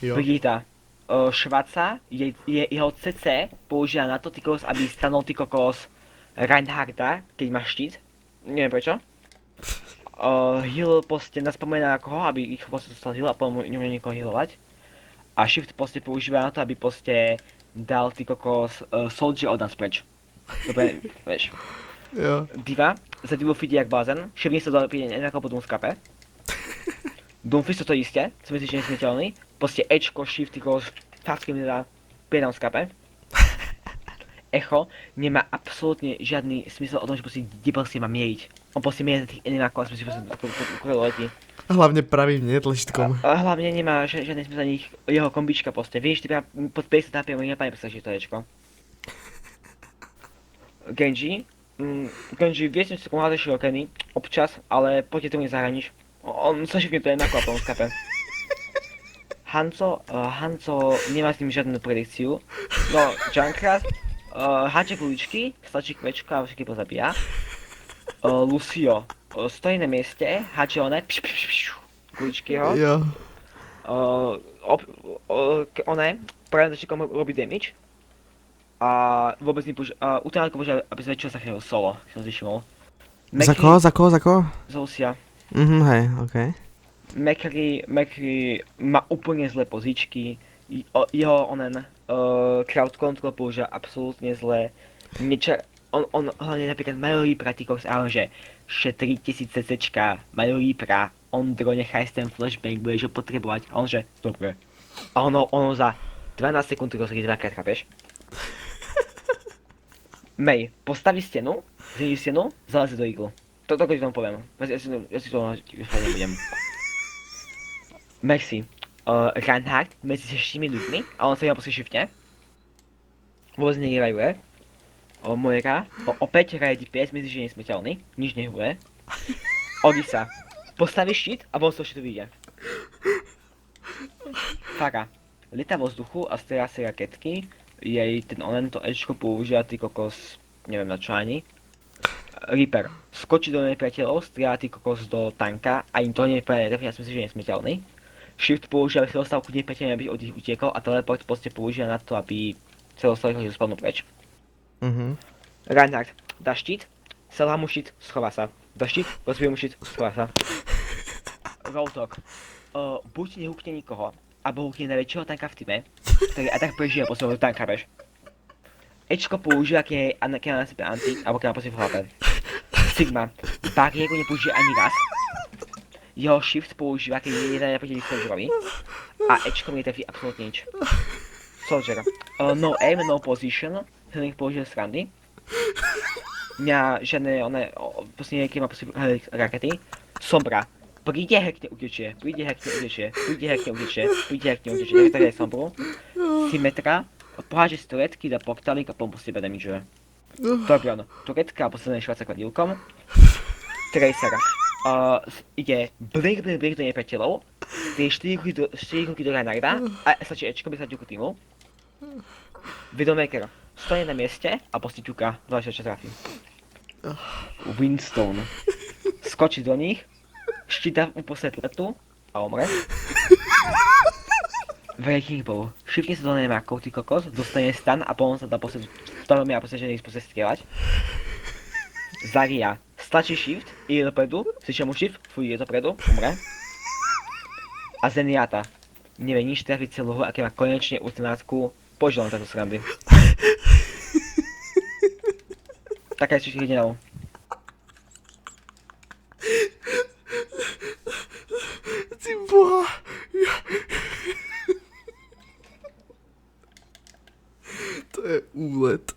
Jo. Brigita. Švaca, jeho CC používa na to, ty kokos, aby stanul ty kokos Reinharda, keď má štít. Neviem prečo. Heal proste nás spomína ako ho, aby ich proste dostal heal a potom nemôže nikoho healovať. A shift proste používa na to, aby proste dal ty kokos soldier od nás preč. Dobre, vieš. Jo. Diva, za divu fidi jak blázen, ševní sa dole príde nejako po Doomskape. Doomfist to isté, som myslíš, že nesmiteľný. Proste Ečko, shift, ty kokos, fakt mi dá pri Doomskape. Echo nemá absolútne žiadny smysl o tom, že proste kde proste má mieriť. On proste mierí tých enemákov a si proste letí. A hlavne pravým netlačítkom. A hlavne nemá žiadny smysl ani jeho kombička proste. Vieš, ty pod 50 HP mi nepadne predstaviť, že to je Ečko. Genji. Genji vieš, že sa komu hádeš Kenny občas, ale poďte tomu nezahraníš. On sa šipne to enáko a potom skape. Hanzo nemá s tým žiadnu predikciu. No, Junkrat. Háče kuličky, stačí kvečka a všetky pozabíja. Lucio stojí na mieste, háče oné, kuličky ho. Jo. Oné, práve začne komu robí damage. A vôbec utránko používa, aby zväčšil sa chvíľu solo, som si všimol. Za koho, za koho, za koho? Za Lucia. Hej, okej. Macri má úplne zlé pozičky. Jeho crowd control používa absolútne zle. On hlavne napríklad majú Reapera Tikos, ale že 3000 CCčka majú Reapera, on nechaj ten flashbang, budeš ho potrebovať, a on že, dobre. A ono za 12 sekúnd to rozhodí dvakrát, chápeš? Mei, postaví stenu, zniží stenu, zaleze do iglu. Toto ti tomu poviem, ja si to nebudem. Merci. Reinhardt medzi šestimi ľuďmi, a on sa iba proste shiftne. Vôbec nerajuje. Moira, opäť hraje DPS, myslíš, že je nesmrteľný, nič nehuje. Odisa, postaví štít a von z toho štítu vyjde. Farah, lieta vo vzduchu a strieľa si raketky, jej to Ečko používa ty kokos, neviem na čo ani. Reaper, skočí do nepriateľov, strieľa ty kokos do tanka a im to nepriateľ netrefí, ja si myslím, že je nesmrteľný. Shift používa celostavku nepriateľa, aby od nich utiekol a teleport proste používa na to, aby celostavku ho spadnú preč. Reinhardt dá štít, selhá mu štít, schová sa. Dá štít, rozbije mu štít, schová sa. Roadhog. Buď nehúkne nikoho, alebo húkne najväčšieho tanka v týme, ktorý aj tak prežije po svojho tanka, vieš. Ečko používa, keď má na sebe anti, alebo keď má po sebe v hlave. Sigma. Bariéru nepoužije ani raz. Jeho shift používa, keď je jeden proti soldierovi. A Ečko mi netrefí absolútne nič. Soldier. No aim, no position. Healing použije srandy. Mňa žiadne proste niekedy má proste rakety. Sombra. Príde, hackne, utečie. Príde, hackne, utečie. Príde, hackne, utečie. Príde, hackne, utečie. Tak je Sombru. Symetra. Poháže si turetky, dá portálik a potom po sebe damageuje. Torbjorn. Turetka a posledná šváca kladívkom. Tracer. Ide blink do nepriateľov. Tie 4 ruky do Reinharda a stačí Ečko by sa ťuku týmu. Widowmaker. Stojí na mieste a proste ťuka, zvlášť čo trafí. Winston. Skočí do nich, štíta uprostred letu a umre. Breaking Ball. Šipne sa do nemákov, ty kokos, dostane stun a potom sa dá posledný veľmi a posledný spôsob strieľať. Zarya. Stlačí shift, ide dopredu, slyšia mu shift, ide dopredu, umre. A Zenyatta. Nevie nič trafiť celú hru, aké má konečne ústenácku. Poželám táto srandy. Taká je všetkých hrdinov. Ty boha. To je úlet.